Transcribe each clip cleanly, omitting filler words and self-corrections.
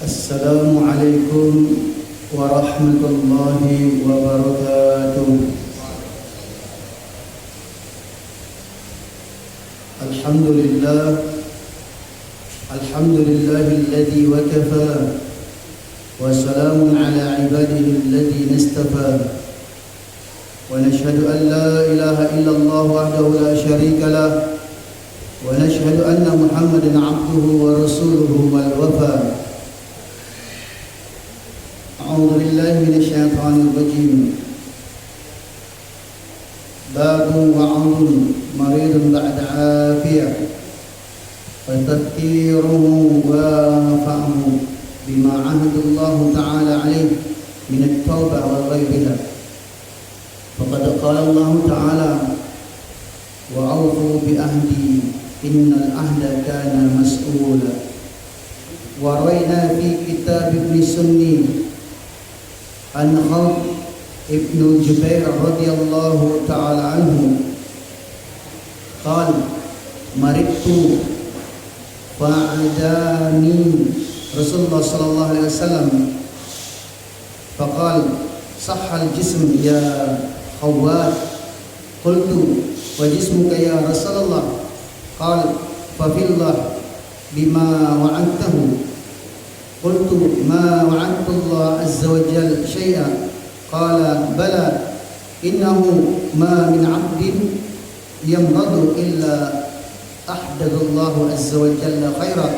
Assalamualaikum warahmatullahi wabarakatuh. Alhamdulillahilladzi wa kafa wa salamun ala ibadihi alladhina istafa. Wa nashhadu an la ilaha illallah wahdahu la syarika lah wa nashhadu anna Muhammadan abduhu wa rasuluhu wal wafa. A'udzu billahi minasyaitonir rajim. Babu wa'udun maridun ba'da afiyah wa tadhkiruhu wa fa'amu bima ahadallahu ta'ala alaih min at-taubah wa ghayriha. Faqad qala Allah ta'ala wa awfu bi ahdi innal ahda kana mas'ula. Wa rayna fi kitab ibn Sunni an Khawf ibn Jubair radhiyallahu ta'ala anhu qala maridtu fa'adani Rasulullah sallallahu alaihi wasallam faqala sahhal jism ya Khawwat qultu wa jismuka ya Rasulullah qala fa fillah bima wa'adtahu qultu ma wa'adtu Allah azza wa jalla syai'an qala bala innahu ma min 'abdin yamradu illa ahdathallahu azza wa jalla khairan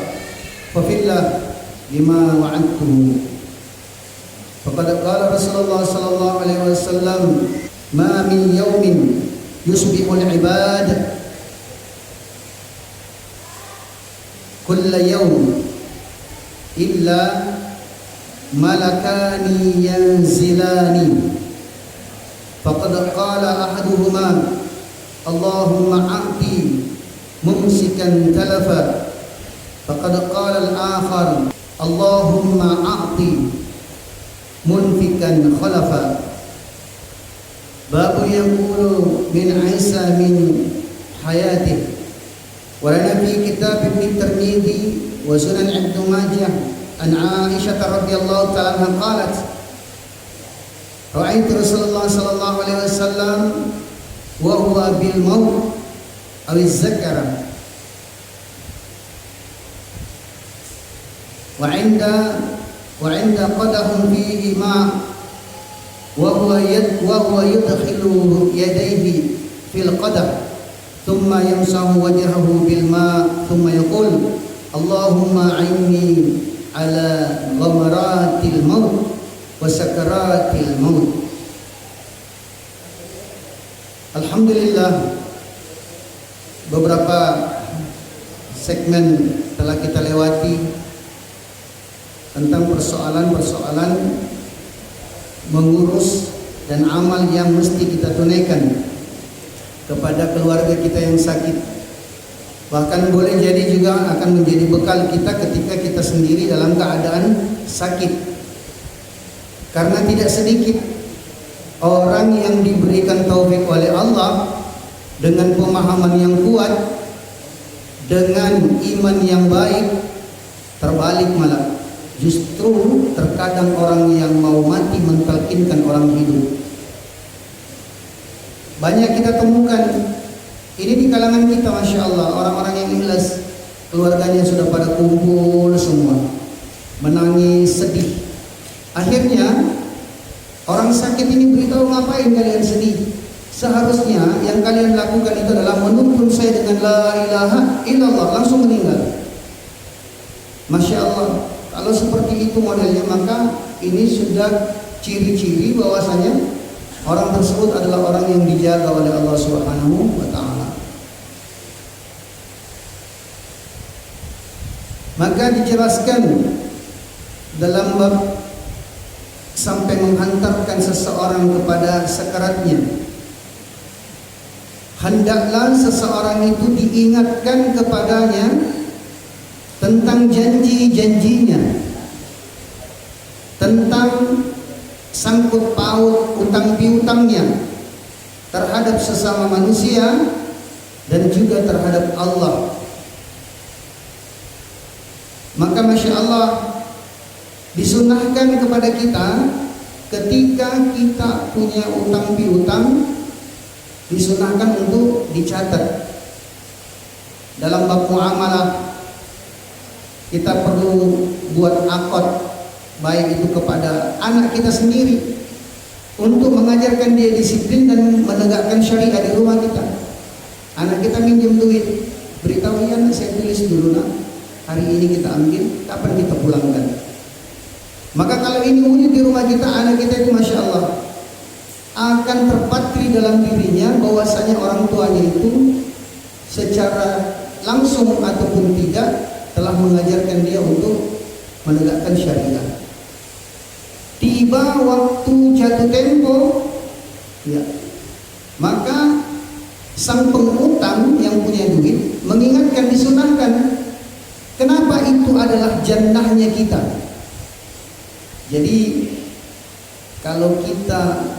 fa fillah bima wa'adtuhu. Faqad qala Rasulullah sallallahu alaihi wasallam ma min yawmin yusbihul ibad kulla yawm illa malakani yanzilani. Faqad qala ahaduhuma Allahumma a'ti mumsikan talafa. Faqad qala al-akhar Allahumma a'ti munfikan khalafa. Babu yaqulu min Isa min hayatih. Wa lana fi kitab Ibn Tirmidzi wa Sunan Ibn Majah an Aisyah radhiyallahu ta'ala anha qalat ra'aitu Rasulullah sallallahu alaihi wasallam wa huwa bil maut aw az-zakara wa 'inda qadahum fihi ma wa huwa yudkhilu yadayhi fil qadah thumma yamsahu wajhahu bil ma thumma yaqul Allahumma a'inni ala ghamaratil maut wa sakaratil maut. Alhamdulillah, beberapa segmen telah kita lewati tentang persoalan-persoalan mengurus dan amal yang mesti kita tunaikan kepada keluarga kita yang sakit. Bahkan boleh jadi juga akan menjadi bekal kita ketika kita sendiri dalam keadaan sakit. Karena tidak sedikit orang yang diberikan taufik oleh Allah dengan pemahaman yang kuat, dengan iman yang baik, terbalik malah. Justru terkadang orang yang mau mati mentalkinkan orang hidup. Banyak kita temukan ini di kalangan kita, Masya Allah, orang-orang yang ikhlas, keluarganya sudah pada kumpul semua, menangis, sedih. Akhirnya orang sakit ini beritahu, ngapain kalian sedih? Seharusnya yang kalian lakukan itu adalah menuntun saya dengan la ilaha illallah, langsung meninggal. Masya Allah, kalau seperti itu modelnya, maka ini sudah ciri-ciri bahwasanya orang tersebut adalah orang yang dijaga oleh Allah Subhanahu wa ta'ala. Maka dijelaskan dalam bab sampai menghantarkan seseorang kepada sakaratnya, hendaklah seseorang itu diingatkan kepadanya tentang janji-janjinya, tentang sangkut paut utang piutangnya terhadap sesama manusia dan juga terhadap Allah. Maka Masya Allah, Disunahkan kepada kita ketika kita punya utang piutang, disunahkan untuk dicatat. Dalam bab muamalah kita perlu buat akad, baik itu kepada anak kita sendiri untuk mengajarkan dia disiplin dan menegakkan syariat di rumah kita. Anak kita minjem duit, beritahu ya, saya tulis dulu nak, hari ini kita ambil, kapan kita pulangkan. Maka kalau ini wujud di rumah kita, anak kita itu Masya Allah akan terpatri dalam dirinya bahwasanya orang tuanya itu secara langsung ataupun tidak telah mengajarkan dia untuk menegakkan syariat. Tiba waktu jatuh tempo, ya, maka sang pengutang yang punya duit mengingatkan, disunahkan. Kenapa? Itu adalah jannahnya kita. Jadi kalau kita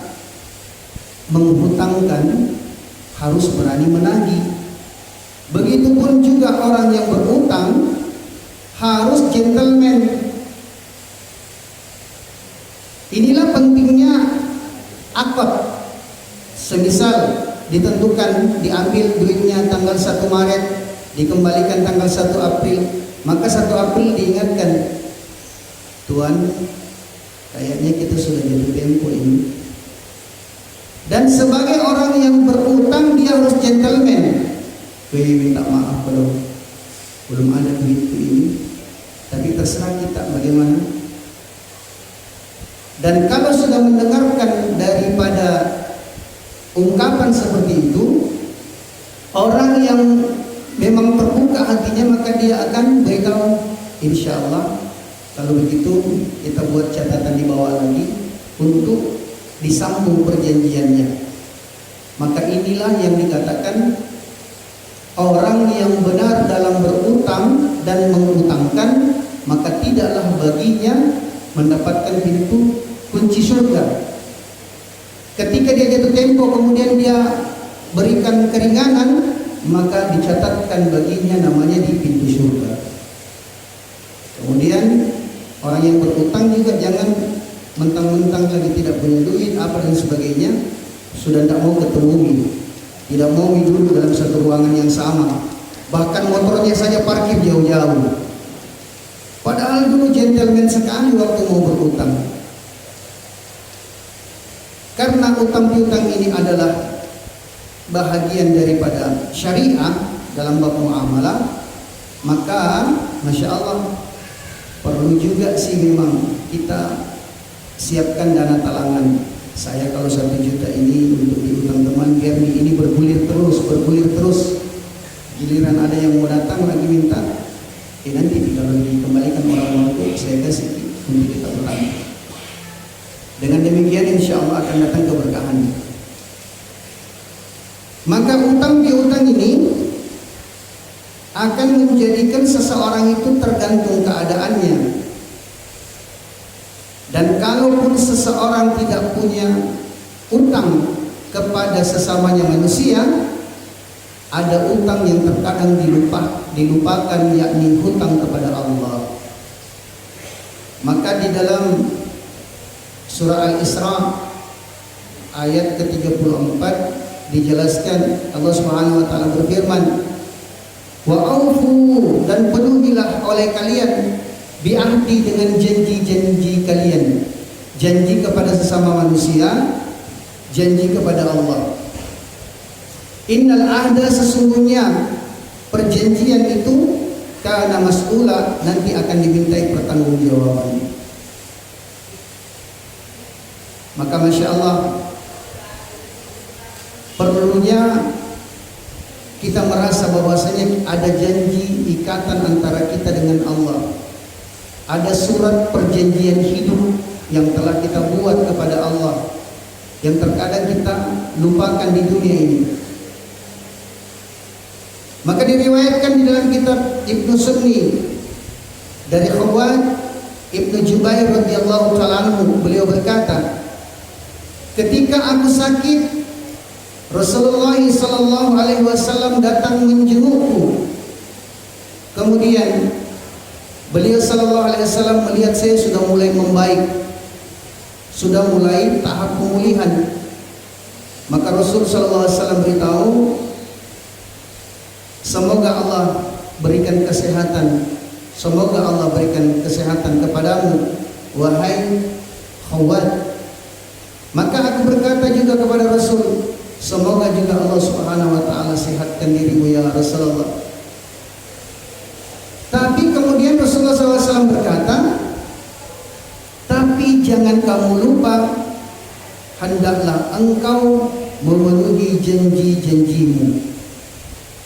menghutangkan harus berani menagih. Begitupun juga orang yang berutang harus gentleman. Inilah pentingnya akad. Semisal ditentukan diambil duitnya tanggal 1 Maret, dikembalikan tanggal 1 April, maka 1 April diingatkan, Tuan, kayaknya kita sudah jatuh tempo ini. Dan sebagai orang yang berutang dia harus gentleman. Minta maaf kalau belum ada duitku ini, tapi terserah kita bagaimana. Dan kalau sudah mendengarkan daripada ungkapan seperti itu, orang yang memang terbuka hatinya, maka dia akan beritahu, insya Allah kalau begitu kita buat catatan di bawah lagi untuk disambung perjanjiannya. Maka inilah yang dikatakan orang yang benar dalam berutang dan mengutangkan, maka tidaklah baginya mendapatkan pintu kunci surga. Ketika dia jatuh tempo kemudian dia berikan keringanan, maka dicatatkan baginya namanya di pintu surga. Kemudian orang yang berutang juga jangan mentang-mentang lagi tidak punya duit apa dan sebagainya, sudah tidak mau ketemu, tidak mau duduk dalam satu ruangan yang sama, bahkan motornya saja parkir jauh-jauh. Padahal dulu gentleman sekali waktu mau berutang. Karena utang piutang ini adalah bahagian daripada syariah dalam bab muamalah, maka Masya Allah perlu juga sih memang kita siapkan dana talangan. Saya kalau 1 juta ini untuk diutang teman biar ini bergulir terus. Giliran ada yang mau datang lagi minta, nanti kalau dikembalikan orang itu saya kasih untuk kita utang. Dengan demikian insya Allah akan datang keberkahan. Maka utang piutang ini akan menjadikan seseorang itu tergantung keadaannya. Dan kalaupun seseorang tidak punya utang kepada sesamanya manusia, ada utang yang terkadang dilupakan, yakni hutang kepada Allah. Maka di dalam surah Al-Isra ayat ke-34 dijelaskan, Allah Subhanahu wa taala berfirman, "Wa aufu," dan penuhilah oleh kalian bi'ahdi, dengan janji-janji kalian. Janji kepada sesama manusia, janji kepada Allah. Innal ahda, sesungguhnya perjanjian itu kana mas'ula, nanti akan dimintai pertanggungjawaban. Maka Masya Allah perlunya kita merasa bahwasanya ada janji ikatan antara kita dengan Allah. Ada surat perjanjian hidup yang telah kita buat kepada Allah, yang terkadang kita lupakan di dunia ini. Maka diriwayatkan di dalam kitab Ibnu Sunni dari Khawwat Ibnu Jubair radhiyallahu ta'ala anhu, beliau berkata, ketika aku sakit, Rasulullah sallallahu alaihi wasallam datang menjengukku. Kemudian Beliau sallallahu alaihi wasallam melihat saya sudah mulai membaik, sudah mulai tahap pemulihan. Maka Rasul sallallahu alaihi wasallam beritahu, semoga Allah berikan kesehatan, semoga Allah berikan kesehatan kepadamu, wahai Khawwat. Maka aku berkata juga kepada Rasul, semoga juga Allah Subhanahu wa taala sehatkan dirimu ya Rasulullah. Tapi kemudian Rasulullah SAW berkata, tapi jangan kamu lupa, hendaklah engkau memenuhi janji-janjimu,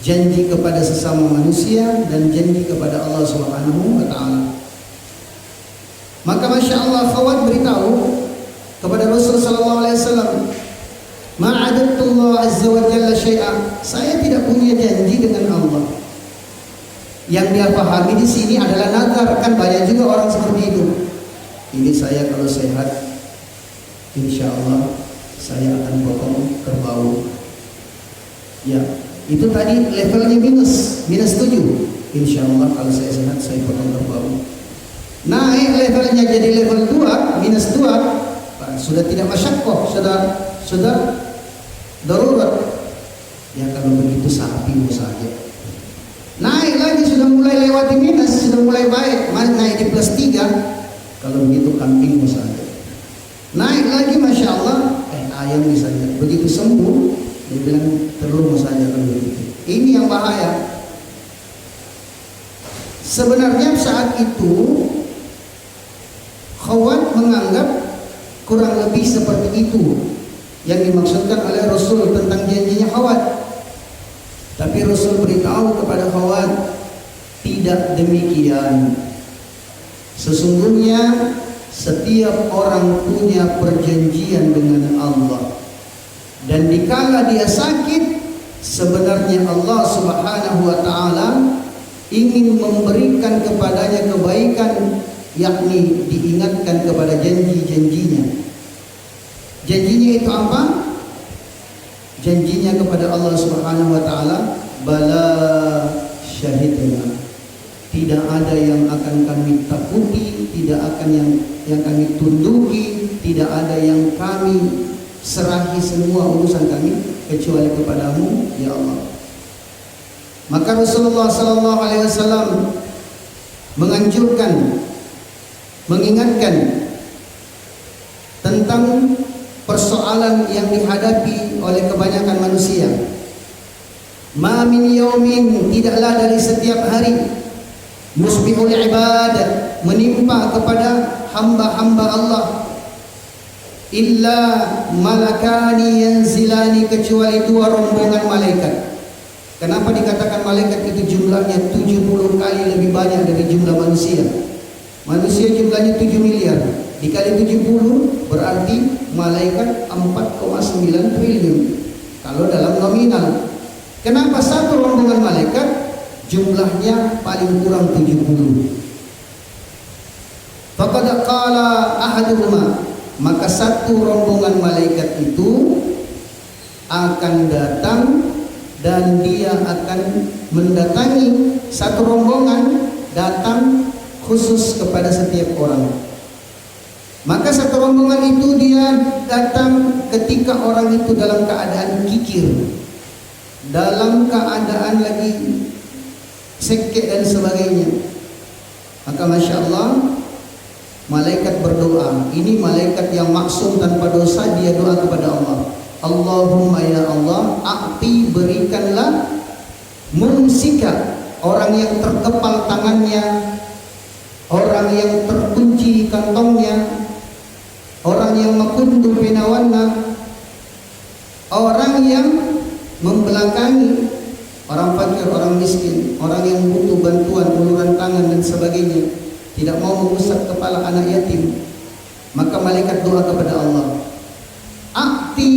janji kepada sesama manusia dan janji kepada Allah Subhanahu wa taala. Maka Masya Allah, Khawwat beritahu kepada Rasul sallallahu alaihi wasallam, ma'adatullah azza wa jalla syai'a, saya tidak punya janji dengan Allah. Yang dia pahami di sini adalah nazar, kan banyak juga orang seperti itu. Ini saya kalau sehat, insya Allah saya akan potong kerbau. Ya, itu tadi levelnya minus 7. Insya Allah kalau saya sehat saya potong kerbau. Naik levelnya jadi level 2, minus 2, sudah tidak masyaqqah, sudah darurat. Ya kalau begitu sapi saja. Naik lagi sudah mulai lewati minus, sudah mulai baik, naik di plus 3. Kalau begitu kambing saja. Naik lagi Masya Allah, ayam misalnya. Begitu sembuh, dia bilang telur saja kalau begitu. Ini yang bahaya. Sebenarnya saat itu Khawwat menganggap kurang lebih seperti itu yang dimaksudkan oleh Rasul tentang janjinya Khawwat. Tapi Rasul beritahu kepada Khawwat, tidak demikian. Sesungguhnya setiap orang punya perjanjian dengan Allah. Dan dikala dia sakit, sebenarnya Allah Subhanahu wa taala ingin memberikan kepadanya kebaikan, yakni diingatkan kepada janji-janjinya. Janjinya itu apa? Janjinya kepada Allah Subhanahu wa taala, bala syahidna. Tidak ada yang akan kami takuti, tidak akan yang kami tunduki, tidak ada yang kami serahi semua urusan kami kecuali kepadamu ya Allah. Maka Rasulullah sallallahu alaihi wasallam menganjurkan, mengingatkan tentang persoalan yang dihadapi oleh kebanyakan manusia. Ma min yaumin, tidaklah dari setiap hari, musbihul ibadah, menimpa kepada hamba-hamba Allah, illa malakani yanzilani, kecuali 2 rombongan malaikat. Kenapa dikatakan malaikat itu jumlahnya 70 kali lebih banyak dari jumlah manusia? Manusia jumlahnya 7 miliar, dikali 70 berarti malaikat 4,9 triliun kalau dalam nominal. Kenapa satu rombongan malaikat jumlahnya paling kurang 70? Faqad qala ahaduhuma, maka satu rombongan malaikat itu akan datang dan dia akan mendatangi, satu rombongan datang khusus kepada setiap orang. Maka satu rombongan itu dia datang ketika orang itu dalam keadaan kikir, dalam keadaan lagi sakit dan sebagainya. Maka Masya Allah, malaikat berdoa. Ini malaikat yang maksum tanpa dosa, dia doa kepada Allah. Allahumma ya Allah, a'ti, berikanlah, mumsika, orang yang terkepal tangannya, orang yang terkunci kantongnya, orang yang makundu pinawanna, orang yang membelakangi orang fakir, orang miskin, orang yang butuh bantuan, uluran tangan dan sebagainya, tidak mau mengusap kepala anak yatim. Maka malaikat doa kepada Allah, akti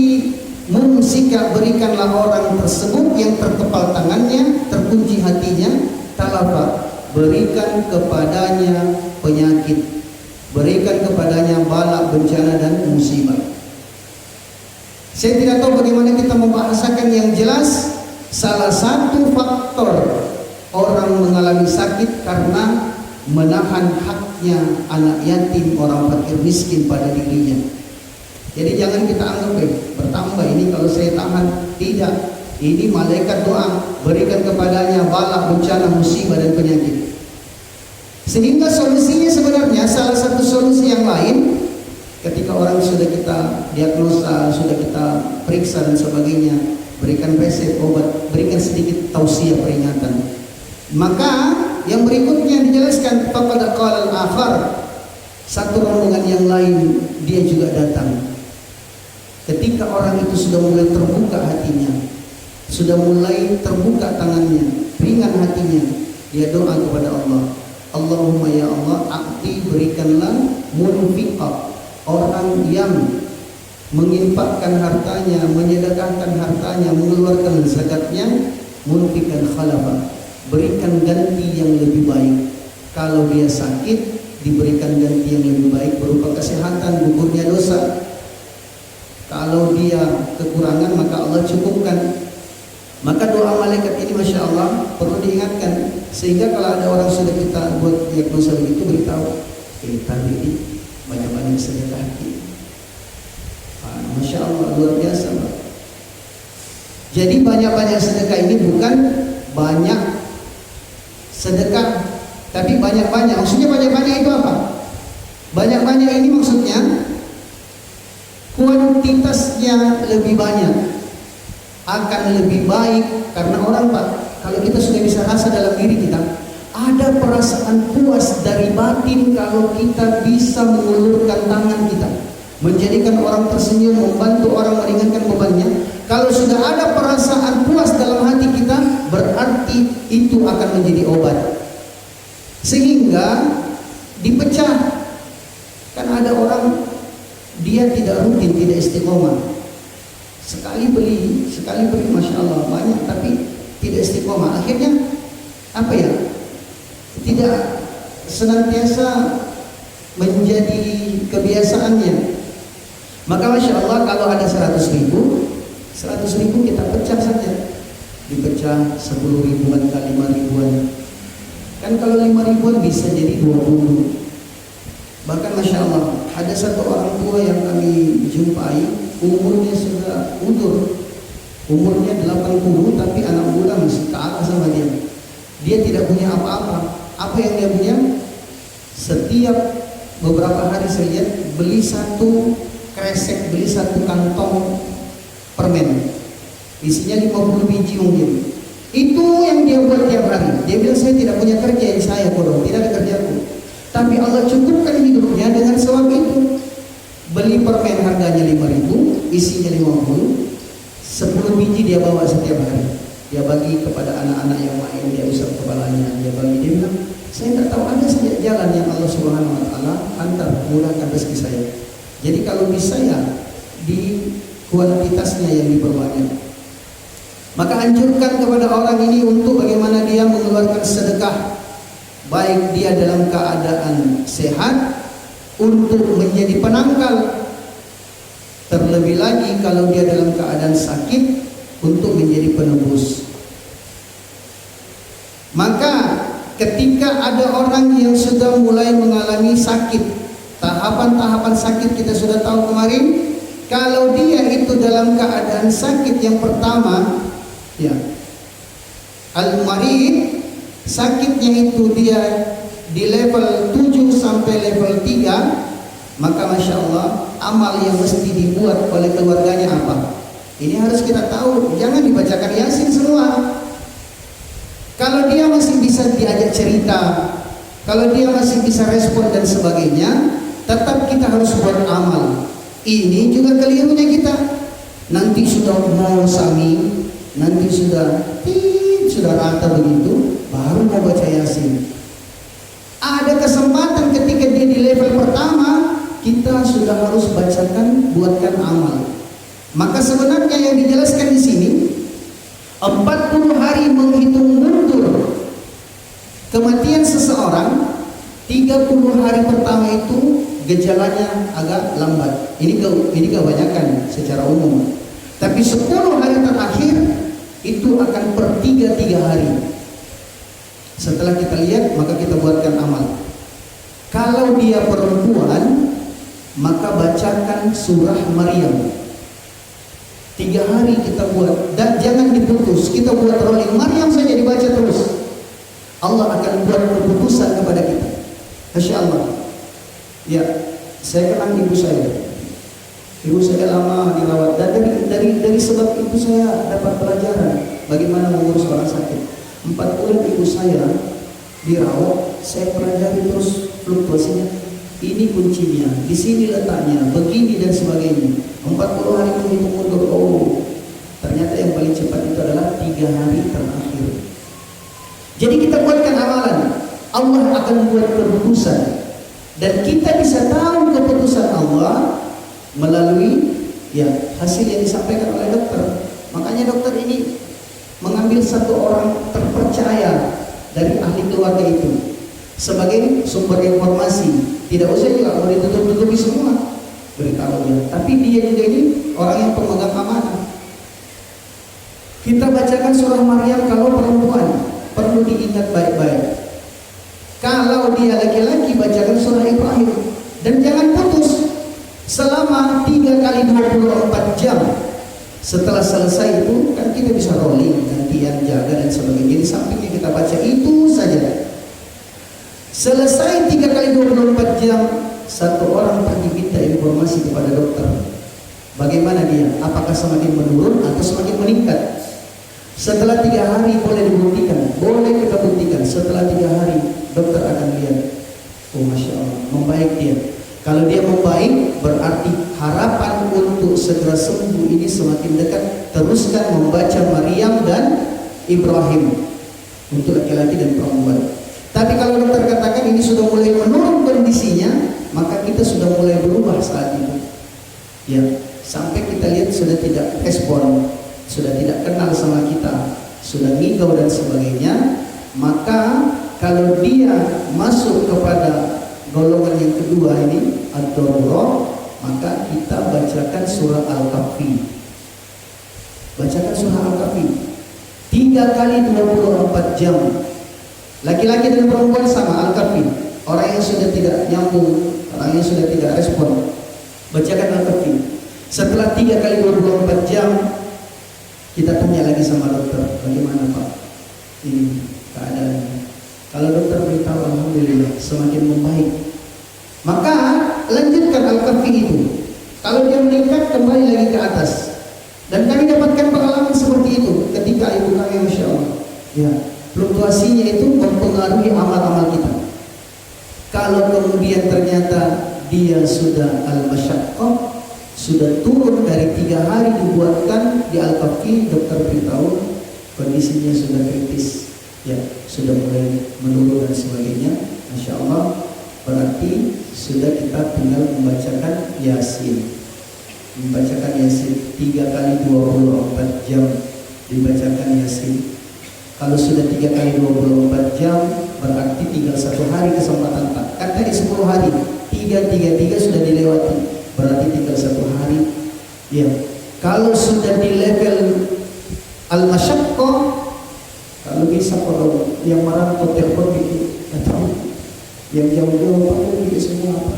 mumsika, berikanlah orang tersebut yang terkepal tangannya, terkunci hatinya, talafa, berikan kepadanya penyakit, berikan kepadanya bala, bencana dan musibah. Saya tidak tahu bagaimana kita membahasakan yang jelas. Salah satu faktor orang mengalami sakit karena menahan haknya anak yatim, orang fakir miskin pada dirinya. Jadi jangan kita anggap bertambah ini kalau saya tahan. Tidak, ini malaikat doa, berikan kepadanya bala, bencana, musibah dan penyakit. Sehingga solusinya sebenarnya salah satu solusi yang lain, ketika orang sudah kita diagnosa, sudah kita periksa dan sebagainya, berikan resep obat, berikan sedikit tausiah peringatan. Maka yang berikutnya dijelaskan, faqad qala al-akhar, satu rombongan yang lain dia juga datang. Ketika orang itu sudah mulai terbuka hatinya, sudah mulai terbuka tangannya, ringan hatinya, dia doa kepada Allah, Allahumma ya Allah, akti berikanlah munfiqah, orang yang menginfakkan hartanya, menyedekahkan hartanya, mengeluarkan zakatnya, munfiqan khalafa, berikan ganti yang lebih baik. Kalau dia sakit, diberikan ganti yang lebih baik berupa kesehatan, gugurnya dosa. Kalau dia kekurangan, maka Allah cukupkan. Maka doa malaikat ini Masya Allah perlu diingatkan, sehingga kalau ada orang sudah kita buat diagnosa begitu, beritahu tadi ini banyak-banyak sedekah. Masya Allah, luar biasa Pak. Jadi banyak-banyak sedekah ini bukan banyak sedekah, tapi banyak-banyak. Maksudnya banyak-banyak itu apa? Banyak-banyak ini maksudnya kuantitasnya lebih banyak, akan lebih baik. Karena orang Pak, kalau kita sudah bisa rasa dalam diri kita, ada perasaan puas dari batin kalau kita bisa mengulurkan tangan kita, menjadikan orang tersenyum, membantu orang, meringankan bebannya. Kalau sudah ada perasaan puas dalam hati kita, berarti itu akan menjadi obat. Sehingga dipecah. Kan ada orang dia tidak rutin, tidak istiqomah. Sekali beli, Masya Allah banyak, tapi tidak istiqomah. Akhirnya apa ya? Tidak senantiasa menjadi kebiasaannya. Maka Masya Allah kalau ada 100 ribu kita pecah saja. Dipecah 10 ribuan kali 5 ribuan. Kan kalau 5 ribuan bisa jadi 20. Bahkan Masya Allah ada satu orang tua yang kami jumpai, umurnya sudah udur, umurnya 80, tapi anak muda masih kalah sama dia. Dia tidak punya apa-apa. Apa yang dia punya? Setiap beberapa hari saya lihat beli satu kresek, beli satu kantong permen, isinya 50 biji mungkin. Itu yang dia buat tiap hari. Dia bilang saya tidak punya kerja, yang saya bodoh, tidak ada kerjaku. Tapi Allah cukupkan hidupnya dengan sebab itu. Beli permen harganya 5.000, isinya 50, 10 biji dia bawa setiap hari. Dia bagi kepada anak-anak yang main, dia usap kepalanya, dia bagi. Dia bilang, saya tidak tahu ada saja jalan yang Allah Subhanahu Wa Taala hantar, mudahkan rezeki saya. Jadi kalau bisa ya di kuantitasnya yang diperbanyak. Maka anjurkan kepada orang ini untuk bagaimana dia mengeluarkan sedekah, baik dia dalam keadaan sehat untuk menjadi penangkal, terlebih lagi kalau dia dalam keadaan sakit untuk menjadi penebus. Maka ketika ada orang yang sudah mulai mengalami sakit, tahapan-tahapan sakit kita sudah tahu kemarin. Kalau dia itu dalam keadaan sakit, yang pertama ya al-marid, sakitnya itu dia di level 7 sampai level 3, maka Masya Allah amal yang mesti dibuat oleh keluarganya apa? Ini harus kita tahu, jangan dibacakan Yasin semua. Kalau dia masih bisa diajak cerita, kalau dia masih bisa respon dan sebagainya, tetap kita harus buat amal. Ini juga kelirunya kita. Nanti sudah mau sami, nanti sudah rata begitu, baru mau baca Yasin. Ada kesempatan ketika dia di level pertama, kita sudah harus bacakan, buatkan amal. Maka sebenarnya yang dijelaskan di sini, 40 hari menghitung mundur kematian seseorang. 30 hari pertama itu gejalanya agak lambat. Ini kebanyakan secara umum. Tapi 10 hari terakhir itu akan per 3 hari. Setelah kita lihat, maka kita buatkan amal. Kalau dia perempuan, maka bacakan surah Maryam. 3 hari kita buat, dan jangan diputus. Kita buat rolling, Maryam saja dibaca terus. Allah akan buat keputusan kepada kita. Masya Allah. Ya, saya kenal ibu saya. Ibu saya lama dirawat, dan dari sebab itu saya dapat pelajaran bagaimana mengurus orang sakit. 4 bulan ibu saya dirawat, saya pelajari terus fluktuasinya. Ini kuncinya, di sini letaknya, begini dan sebagainya. 40 hari itu mundur. Oh, ternyata yang paling cepat itu adalah 3 hari terakhir. Jadi kita buatkan amalan, Allah akan buat keputusan, dan kita bisa tahu keputusan Allah melalui ya hasil yang disampaikan oleh dokter. Makanya dokter ini mengambil satu orang terpercaya dari ahli keluarga itu sebagai sumber informasi. Tidak usah juga mau ditutup-tutupi semua, beritahu dia. Tapi dia juga ini orang yang pemegang amanah. Kita bacakan surah Maryam kalau perempuan, perlu diingat baik-baik. Kalau dia laki-laki, bacakan surah Ibrahim. Dan jangan putus selama 3 kali 24 jam. Setelah selesai itu kan kita bisa rolling, gantian, jaga dan sebagainya. Jadi sampingnya kita baca itu saja. Selesai 3 kali 24 jam, satu orang pergi minta informasi kepada dokter. Bagaimana dia? Apakah semakin menurun atau semakin meningkat? Setelah 3 hari boleh dibuktikan, boleh kita buktikan. Setelah 3 hari dokter akan lihat, oh Masya Allah, membaik dia. Kalau dia membaik, berarti harapan untuk segera sembuh ini semakin dekat. Teruskan membaca Maryam dan Ibrahim untuk laki-laki dan perempuan. Tapi kalau dokter katakan ini sudah mulai menurun kondisinya, maka kita sudah mulai berubah saat itu. Ya, sampai kita lihat sudah tidak respon, sudah tidak kenal sama kita, sudah ngigau dan sebagainya. Maka kalau dia masuk kepada golongan yang kedua ini, ad-darurah, maka kita bacakan surah Al-Kahfi. Bacakan surah Al-Kahfi 3 kali 24 jam. Laki-laki dan perempuan sama, Al-Kahfi. Orang yang sudah tidak nyambung, orang yang sudah tidak respon, bacakan Al-Kahfi. Setelah 3 kali 24 jam, kita tanya lagi sama dokter, bagaimana Pak ini keadaannya? Kalau dokter beritahu alhamdulillah semakin membaik, maka lanjutkan Al-Kahfi itu. Kalau dia meningkat, kembali lagi ke atas. Dan kami dapatkan pengalaman seperti itu ketika ibu kami, Masya Allah, ya, fluktuasinya itu mempengaruhi amal-amal kita. Kalau kemudian ternyata dia sudah al-masyaqqah, sudah turun dari 3 hari dibuatkan di Al-Kahfi, dokter beritahu kondisinya sudah kritis, ya, sudah mulai menurun dan sebagainya. Masya Allah, berarti sudah kita tinggal membacakan Yasin. Membacakan Yasin 3 kali 24 jam dibacakan Yasin. Kalau sudah 3 kali 24 jam, berarti tinggal 1 hari kesempatan Pak. Kan tadi 10 hari, 3 sudah dilewati, berarti tinggal 1 hari. Ya, kalau sudah di level al-masyaqqah, kalau bisa kalau yang merantau telepon gitu, atau yang jauh-jauh apa gitu semua apa,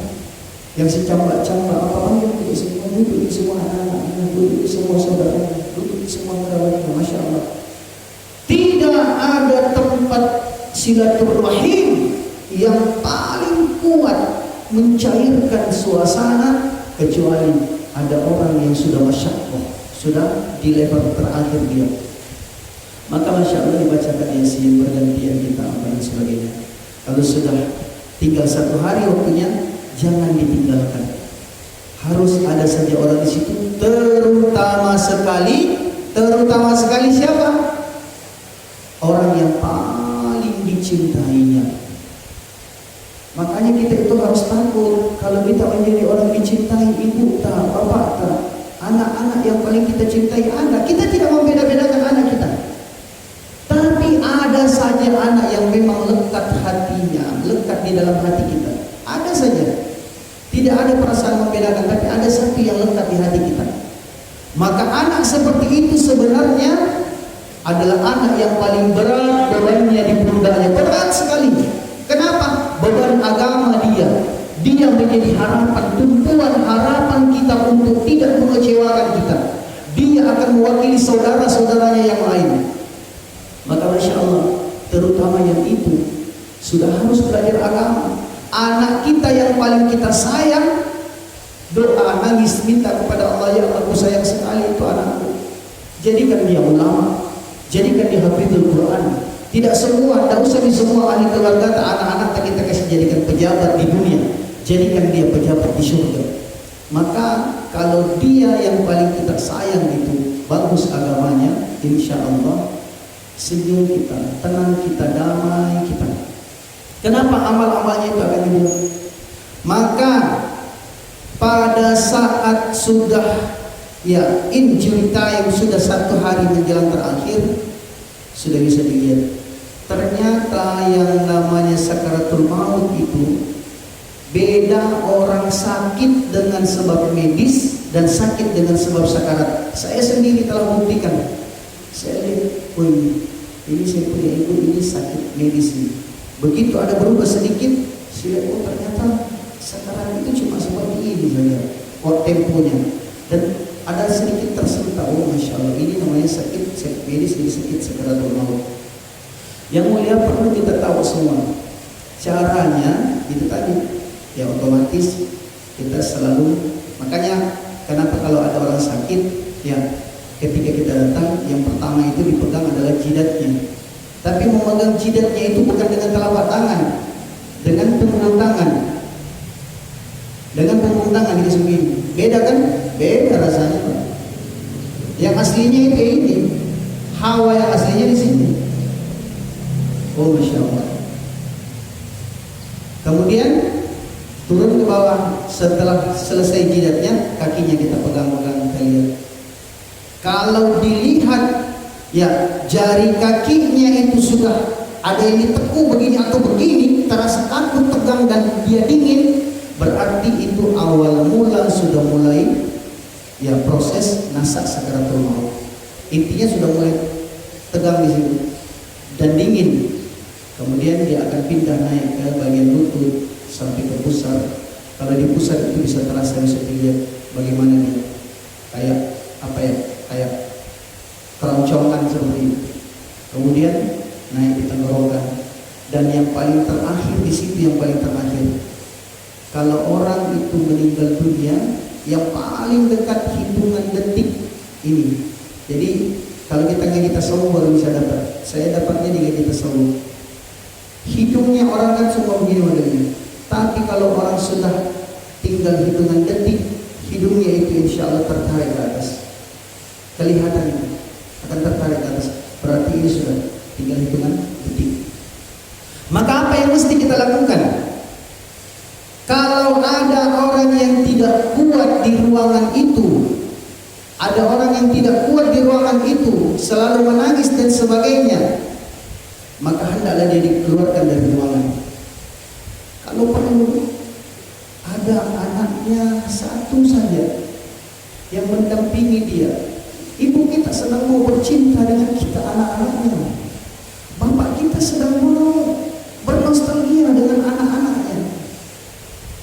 yang si cambak-cambak apa panggil gitu semua, duduk semua anak-anaknya, duduk semua saudaranya, duduk semua saudaranya, Masya Allah. Tidak ada tempat silaturahim yang paling kuat mencairkan suasana kecuali ada orang yang sudah masyaqqah, sudah di level terakhir dia. Maka Masya Allah dibacakan Yasin bergantian kita apa dan sebagainya. Kalau sudah tinggal 1 hari waktunya, jangan ditinggalkan. Harus ada saja orang di situ, terutama sekali siapa? Orang yang paling dicintainya. Makanya kita itu harus takut kalau kita menjadi orang dicintai, ibu tak, bapak tak, anak-anak yang paling kita cintai anak. Kita tidak membeda-bedakan anak kita. Tapi ada saja anak yang memang lekat hatinya, lekat di dalam hati kita. Ada saja. Tidak ada perasaan membedakan, tapi ada satu yang lekat di hati kita. Maka anak seperti itu sebenarnya adalah anak yang paling berat bebannya di pundaknya, berat sekali. Kenapa? Beban agama dia menjadi harapan, tumpuan harapan kita untuk tidak mengecewakan kita. Dia akan mewakili saudara-saudaranya yang lain. Maka Masya Allah, terutama yang itu sudah harus belajar agama. Anak kita yang paling kita sayang, doa nangis minta kepada Allah, ya Allah, aku sayang sekali itu anakku. Jadikan dia ulama, jadikan dia hafizul Quran. Tidak semua, tidak usah di semua ahli keluarga anak-anak kita kasih jadikan pejabat di dunia. Jadikan dia pejabat di surga. Maka kalau dia yang paling kita sayang itu bagus agamanya, insya Allah senyum kita, tenang kita, damai kita. Kenapa amal-amalnya itu akan dibuat? Maka pada saat sudah injury time, sudah 1 hari menjelang terakhir, sudah bisa dilihat ternyata yang namanya sakaratul maut itu beda orang sakit dengan sebab medis dan sakit dengan sebab sakarat. Saya sendiri telah buktikan. Saya lihat, ini saya punya ibu, ini sakit medis ini. Begitu ada berubah sedikit, saya lihat, ternyata sakarat itu cuma seperti ini saja, temponya. Dan ada sedikit tersentak, Masya Allah, ini namanya sakit medis, ini sakit sakaratul maut. Yang mulia perlu kita tahu semua. Caranya itu tadi, ya otomatis kita selalu, makanya kenapa kalau ada orang sakit, ya ketika kita datang, yang pertama itu dipegang adalah jidatnya. Tapi memegang jidatnya itu bukan dengan telapak tangan, dengan punggung tangan. Dengan punggung tangan ini sendiri. Beda kan? Beda rasanya. Yang aslinya itu ini, hawa yang aslinya di sini. Oh Masya Allah. Kemudian turun ke bawah. Setelah selesai jidatnya, kakinya kita pegang-pegang, kita lihat. Kalau dilihat, ya jari kakinya itu sudah ada yang ditekuk begini atau begini, terasa kaku, tegang dan dia dingin, berarti itu awal mula sudah mulai proses nasak sakaratul maut. Intinya sudah mulai tegang di sini dan dingin. Kemudian dia akan pindah naik ke bagian lutut sampai ke pusar. Kalau di pusar itu bisa terasa, bisa dilihat bagaimana dia kayak keroncongan seperti itu. Kemudian naik di tenggorokan. Dan yang paling terakhir di situ, yang paling terakhir, kalau orang itu meninggal dunia, yang paling dekat hitungan detik ini. Jadi kalau kita ngaji tasawuf baru bisa dapat. Saya dapatnya di ngaji tasawuf. Hidungnya orang kan semua begini modelnya. Tapi kalau orang sudah tinggal hitungan detik, hidungnya itu insya Allah tertarik ke atas. Kelihatan akan tertarik ke atas. Berarti ini sudah tinggal hitungan detik. Maka apa yang mesti kita lakukan? Kalau ada orang yang tidak kuat di ruangan itu, ada orang yang tidak kuat di ruangan itu, selalu menangis dan sebagainya, maka hendaklah dia dikeluarkan dari ruangan. Kalau perlu, ada anaknya satu saja yang mendampingi dia. Ibu kita sedang mau bercinta dengan kita anak-anaknya. Bapak kita sedang mau bernostalgia dengan anak-anaknya.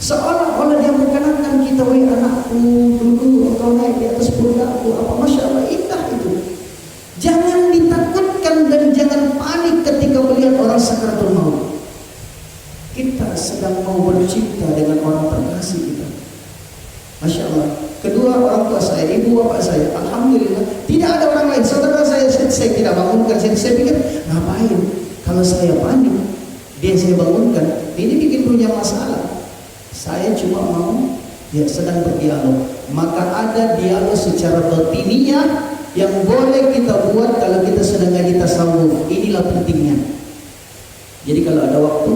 Seolah-olah dia mengenangkan kita, wahai anakku, dulu engkau naik di atas pundakku, apa Masya Allah, indah itu. Jangan ditakutkan dan jangan panik ketika melihat orang sakaratul maut. Kita sedang mau bercinta dengan orang terkasih kita. Masya Allah. Kedua orang tua saya, ibu bapak saya, alhamdulillah tidak ada orang lain. Saudara saya tidak bangunkan. Saya pikir ngapain? Kalau saya panik, dia saya bangunkan, ini bikin punya masalah. Saya cuma mau sedang berdialog. Maka ada dialog secara batiniah yang boleh kita buat kalau kita sedang ngaji tasawuf. Inilah pentingnya. Jadi kalau ada waktu,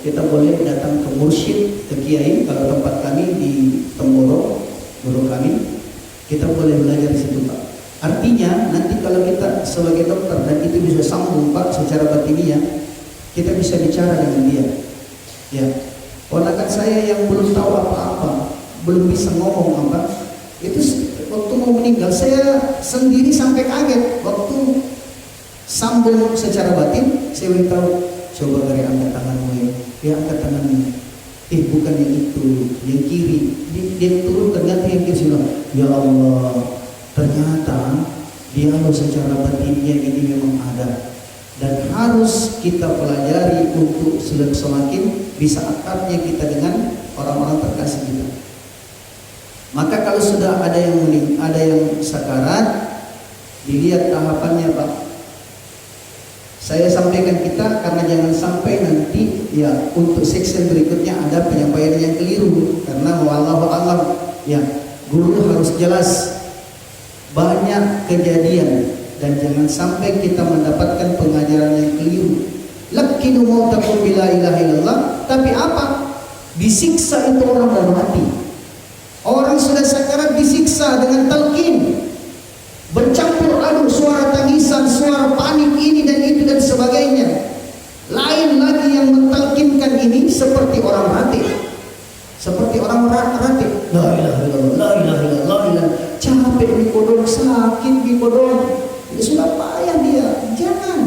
kita boleh datang ke mursyid, ke kiai. Kalau tempat kami di Temboro, guru kami, kita boleh belajar di situ, Pak. Artinya nanti kalau kita sebagai dokter dan itu bisa sambung, Pak, secara batiniah, kita bisa bicara dengan dia. Ya, ponakan saya yang belum tahu apa-apa, belum bisa ngomong apa, itu waktu mau meninggal saya sendiri sampai kaget waktu sambung secara batin, saya beritahu, coba dari angkat tanganmu ya. Dia angkat tanganmu. Bukan yang itu, yang kiri. Dia turunkan ganti yang kiri. Sudah. Ya Allah, ternyata dialog secara batinnya ini memang ada. Dan harus kita pelajari untuk semakin bisa akrabnya kita dengan orang-orang terkasih kita. Maka kalau sudah ada yang sakarat, dilihat tahapannya Pak. Saya sampaikan kita karena jangan sampai nanti ya untuk section berikutnya ada penyampaian yang keliru, karena wallahu alam ya guru harus jelas. Banyak kejadian dan jangan sampai kita mendapatkan pengajaran yang keliru. Lakinu mautakum bila ilaha illallah, tapi apa? Disiksa itu orang mau mati. Orang sudah sakarat disiksa dengan talqin. Bercampur aduk suara tangisan, suara panik ini dan itu dan sebagainya. Lain lagi yang mentalkinkan ini seperti orang mati. Seperti orang mati. La ilaha illallah, la ilaha illallah, la ilaha. Capek dikodong, sakit dikodong. Ya sudah payah dia. Jangan.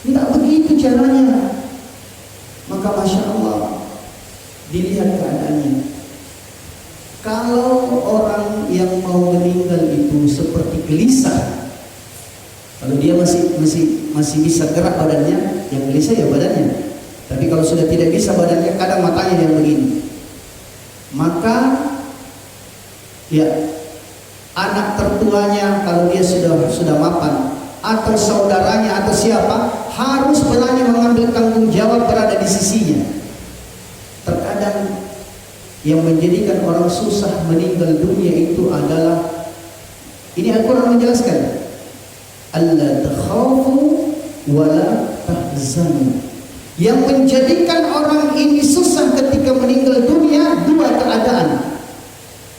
Tidak begitu caranya. Maka Masya Allah, dilihat keadaannya. Kalau orang yang mau meninggal itu seperti gelisah, kalau dia masih bisa gerak badannya, yang gelisah ya badannya. Tapi kalau sudah tidak bisa badannya, kadang matanya yang begini. Maka ya anak tertuanya kalau dia sudah mapan, atau saudaranya atau siapa, harus berani mengambil tanggung jawab berada di sisinya. Terkadang yang menjadikan orang susah meninggal dunia itu adalah, ini Al-Quran menjelaskan, alla takhafu wala tahzanu. Yang menjadikan orang ini susah ketika meninggal dunia dua keadaan,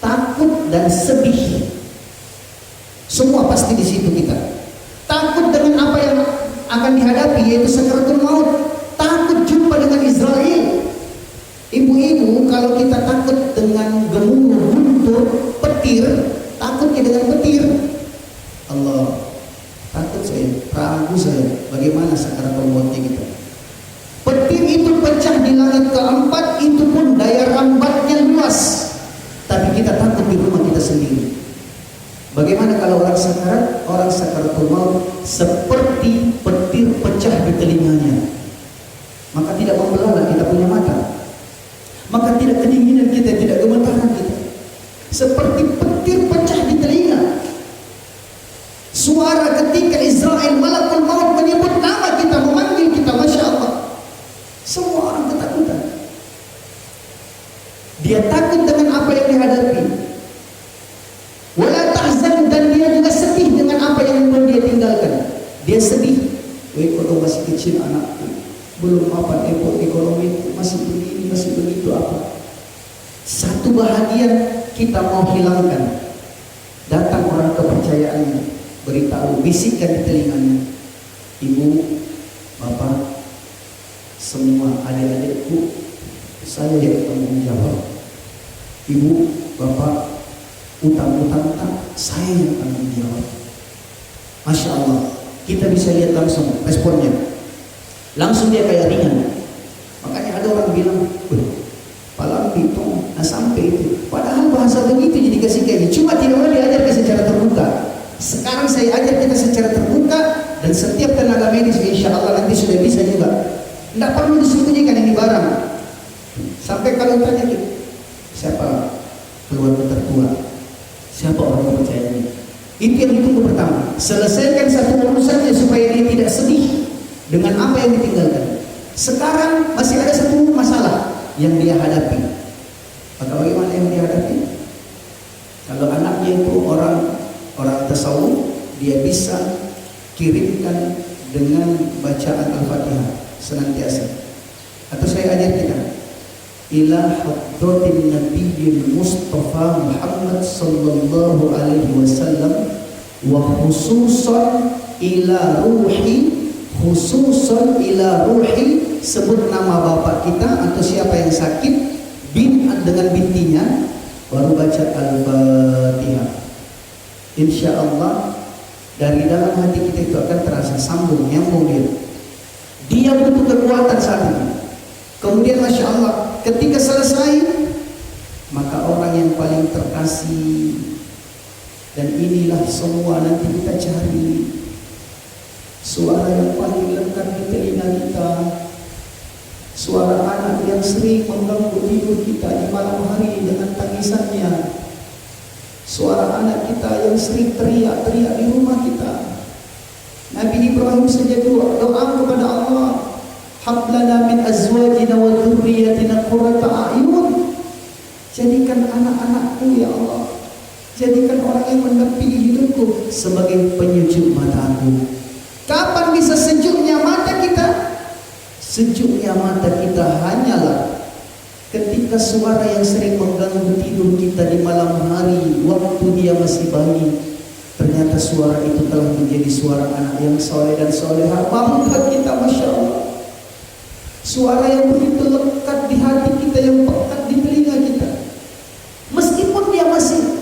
takut dan sedih. Semua pasti di situ kita. Takut dengan apa yang akan dihadapi, yaitu sakaratul maut. Takut jumpa dengan Israel. Ibu-ibu, kalau kita takut dengan gemuruh, guntur, petir, takutnya dengan petir. Allah, takut saya, ragu saya, bagaimana sakaratul mautnya kita. Petir itu pecah di langit keempat, itu pun daya rambatnya luas. Tapi kita takut di rumah kita sendiri. Bagaimana kalau orang sakaratul maut seperti petir pecah di telinganya. Maka tidak membelalak kita punya mata. Maka tidak kedinginan kita, tidak gemetaran kita. Seperti petir pecah di telinga. Suara ketika Israel malakul maut menyebut nama kita, memanggil kita, Masya Allah. Semua orang ketakutan. Dia takut dengan apa yang dihadapi. Wala tahzan, dan dia juga sedih dengan apa yang dia tinggalkan. Dia sedih. Kalau masih kecil anakku, belum apa ekonomi, masih begini, masih begitu apa. Satu bahagian kita mau hilangkan. Datang orang kepercayaannya, beritahu, bisikkan di telinganya, ibu, bapak, semua adik-adikku, saya yang tanggung jawab. Ibu, bapak, utang-utang saya yang tanggung jawab. Masya Allah, kita bisa lihat langsung responnya. Langsung dia kayak ringan. Makanya ada orang bilang, Pak Lampi itu sampai itu. Padahal bahasa begitu jadi kasih kayak ini. Cuma tidak boleh diajarkan secara terbuka. Sekarang saya ajar kita secara terbuka, dan setiap tenaga medis insya Allah nanti sudah bisa juga. Tidak perlu disembunyikan ini barang. Sampai kalau tanya kita, siapa keluarga tertua, siapa orang kepercayaannya, itu yang ditunggu pertama. Selesaikan satu urusannya supaya dia tidak sedih dengan apa yang ditinggalkan. Sekarang masih ada satu masalah yang dia hadapi. Maka bagaimana yang dia hadapi? Kalau anaknya itu orang tasawuf, dia bisa kirimkan dengan bacaan Al-Fatihah senantiasa. Atau saya ajar kita, ila hadratin nabiyil Mustafa Muhammad sallallahu alaihi wasallam, wa khususan ila ruhi, sebut nama bapak kita atau siapa yang sakit, bin dengan bintinya, baru baca Al-Fatihah. Insya Allah dari dalam hati kita itu akan terasa sambung, nyambung dia. Dia butuh kekuatan saat itu. Kemudian Masya Allah, ketika selesai, maka orang yang paling terkasih, dan inilah semua nanti kita cari, suara yang paling lekat di telinga kita, suara anak yang sering mengganggu tidur kita di malam hari dengan tangisannya, suara anak kita yang sering teriak-teriak di rumah kita. Nabi Ibrahim saja doa kepada Allah, hablana min azwajina wa dzurriyyatina qurrata a'yun. Jadikan anak-anakku ya Allah, jadikan orang yang mendampingi hidupku sebagai penyejuk mataku. Kapan bisa sejuknya mata kita? Sejuknya mata kita hanyalah ketika suara yang sering mengganggu tidur kita di malam hari waktu dia masih bayi, ternyata suara itu telah menjadi suara anak yang soleh dan soleha. Bangga kita, Masya Allah. Suara yang begitu lekat di hati kita, yang pekat di telinga kita. Meskipun dia masih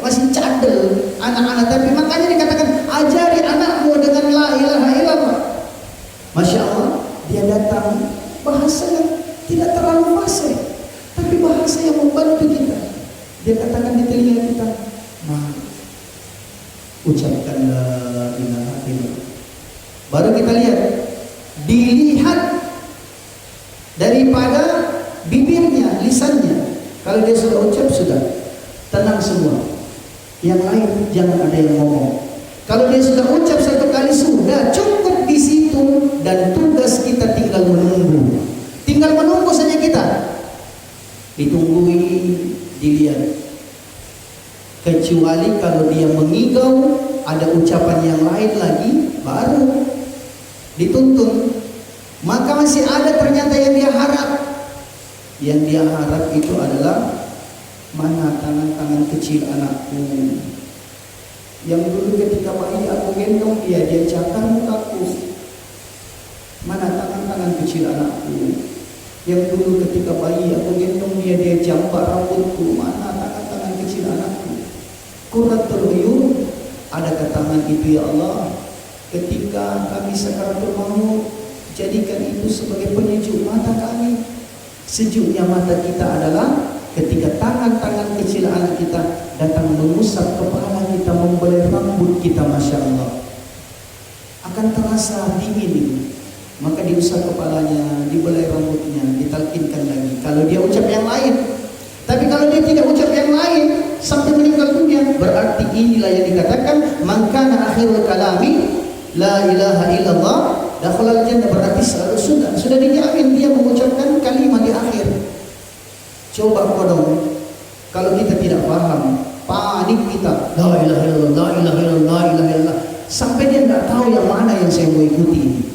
masih cadel anak-anak, tapi makanya dikatakan ajari anakmu dengan la ilaha illallah. Masya Allah, dia datang bahasa yang tidak terlalu fasih, tapi bahasa yang membantu kita. Dia katakan di telinga kita, ucapkan la ilaha illallah. Baru kita lihat, dilihat daripada bibirnya, lisannya. Kalau dia sudah ucap, sudah tenang semua. Yang lain jangan ada yang ngomong. Kalau dia sudah ucap satu kali, sudah cukup di situ, dan tugas kita tinggal menunggu. Tinggal menunggu saja kita. Ditungguin, dilihat. Kecuali kalau dia mengigau, ada ucapan yang lain lagi, baru dituntun. Maka masih ada ternyata yang dia harap. Yang dia harap itu adalah, mana tangan-tangan kecil anakku yang dulu ketika bayi aku gendong dia cakar mukaku. Mana tangan-tangan kecil anakku yang dulu ketika bayi aku gendong dia jampak rambutku. Mana tangan-tangan kecil anakku. Qurratul uyun, adakah tangan itu ya Allah? Ketika kami sakaratul maut, jadikan itu sebagai penyejuk mata kami. Sejuknya mata kita adalah ketika tangan-tangan kecil anak kita datang mengusap kepala kita, membelai rambut kita, Masya Allah. Akan terasa dingin. Maka diusap kepalanya, dibelai rambutnya, ditalkinkan lagi. Kalau dia ucap yang lain. Tapi kalau dia tidak ucap yang lain sampai meninggal dunia, berarti inilah yang dikatakan man kana akhirul kalami la ilaha illallah dakhalal jannah. Berarti sudah dijamin dia mengucapkan kalimat di akhir. Coba kodong, kalau kita tidak paham, panik kita, la ilaha illallah, la ilaha illallah, la ilaha illallah, sampai dia tidak tahu yang mana yang saya mau ikuti.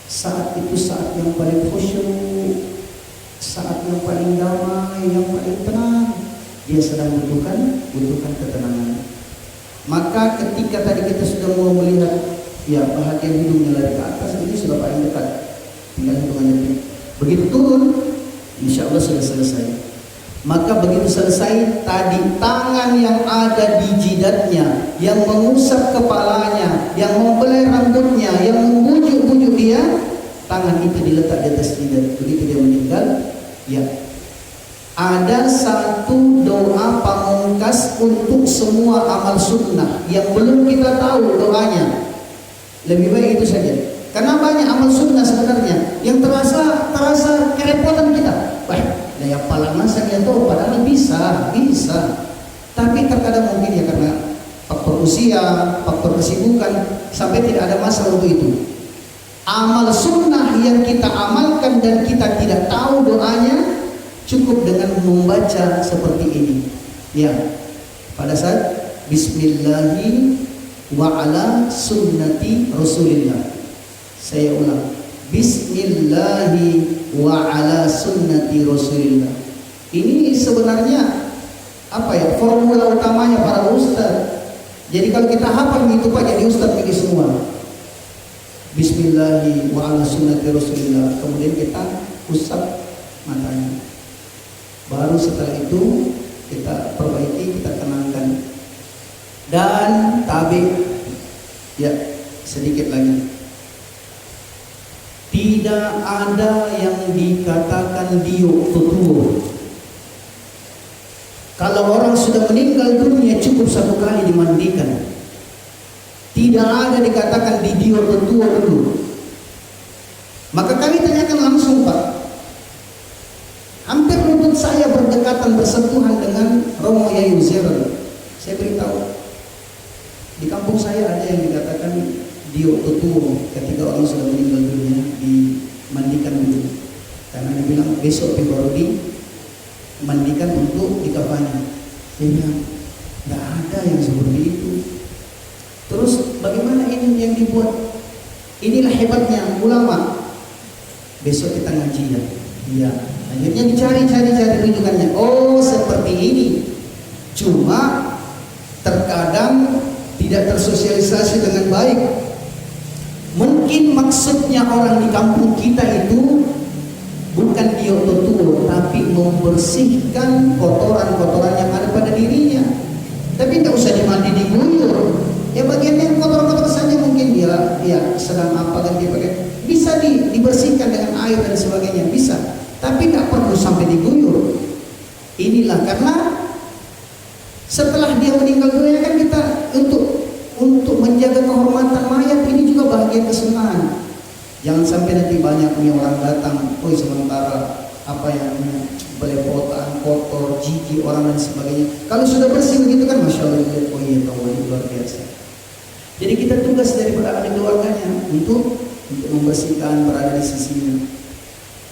Saat itu saat yang paling khusyuk, saat yang paling damai, yang paling tenang. Dia sedang butuhkan ketenangan. Maka ketika tadi kita sudah mau melihat, ya bahagian hidungnya lari ke atas, ini sudah paling dekat, tinggal hitungan detik. Begitu turun, insya Allah sudah selesai. Maka begitu selesai, tadi tangan yang ada di jidatnya, yang mengusap kepalanya, yang membelai rambutnya, yang membujuk-bujuk dia, tangan itu diletak di atas jidat. Begitu dia meninggal, ya. Ada satu doa pamungkas untuk semua amal sunnah yang belum kita tahu doanya. Lebih baik itu saja. Karena banyak amal sunnah sebenarnya yang terasa kerepotan kita. Daya palang masak ya tuh, padahal bisa. Tapi terkadang mungkin ya karena faktor usia, faktor kesibukan, sampai tidak ada masa untuk itu. Amal sunnah yang kita amalkan dan kita tidak tahu doanya, cukup dengan membaca seperti ini. Ya, pada saat Bismillahi wa ala sunnati Rasulillah. Saya ulang. Bismillahi wa ala sunnati Rasulillah. Ini sebenarnya formula utamanya para ustaz. Jadi kalau kita hafal itu Pak, jadi ustaz ini semua. Bismillahi wa ala sunnati Rasulillah. Kemudian kita usap matanya. Baru setelah itu kita perbaiki, kita tenangkan. Dan tabi Ya, sedikit lagi. Tidak ada yang dikatakan diuk tutur. Kalau orang sudah meninggal dunia cukup satu kali dimandikan. Tidak ada dikatakan di diuk tutur dulu. Maka kami tanyakan langsung, Pak. Hampir lutut saya berdekatan bersentuhan dengan Romo Yayu Zero. Saya beritahu, di kampung saya ada yang dikatakan diuk tutur ketika orang sudah meninggal dunia dimandikan dulu. Karena dia bilang besok baru dimandikan untuk dikafani. Dia bilang tidak ada yang seperti itu. Terus bagaimana ini yang dibuat? Inilah hebatnya ulama. Besok kita ngaji ya. Iya. Akhirnya dicari rujukannya. Oh, seperti ini. Cuma terkadang tidak tersosialisasi dengan baik. Mungkin maksudnya orang di kampung kita itu bukan diototur, tapi membersihkan kotoran-kotoran yang ada pada dirinya. Tapi tidak usah dimandi diguyur. Ya bagian yang kotor-kotor saja mungkin dia sedang apa kan dia pakai. Bisa dibersihkan dengan air dan sebagainya, bisa. Tapi tidak perlu sampai diguyur. Inilah karena setelah dia meninggal dunia kan kita untuk menjaga kehormatan mayat ini juga bagian kesenangan. Jangan sampai nanti banyak orang datang, sementara apa yang belepotan, kotor, jijik orang dan sebagainya. Kalau sudah bersih begitu kan, masya Allah, oh iya tahu ini luar biasa. Jadi kita tugas daripada ahli keluarganya untuk membersihkan, berada di sisinya.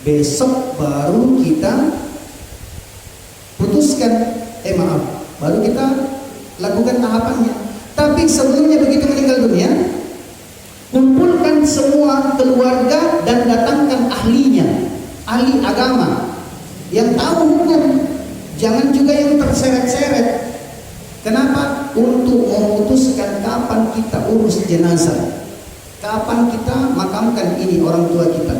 Besok baru kita putuskan, baru kita lakukan tahapannya. Tapi sebelumnya begitu meninggal dunia, kumpulkan semua keluarga dan datangkan ahlinya, ahli agama yang tahu hukum. Jangan juga yang terseret-seret. Kenapa? Untuk memutuskan kapan kita urus jenazah, kapan kita makamkan ini orang tua kita.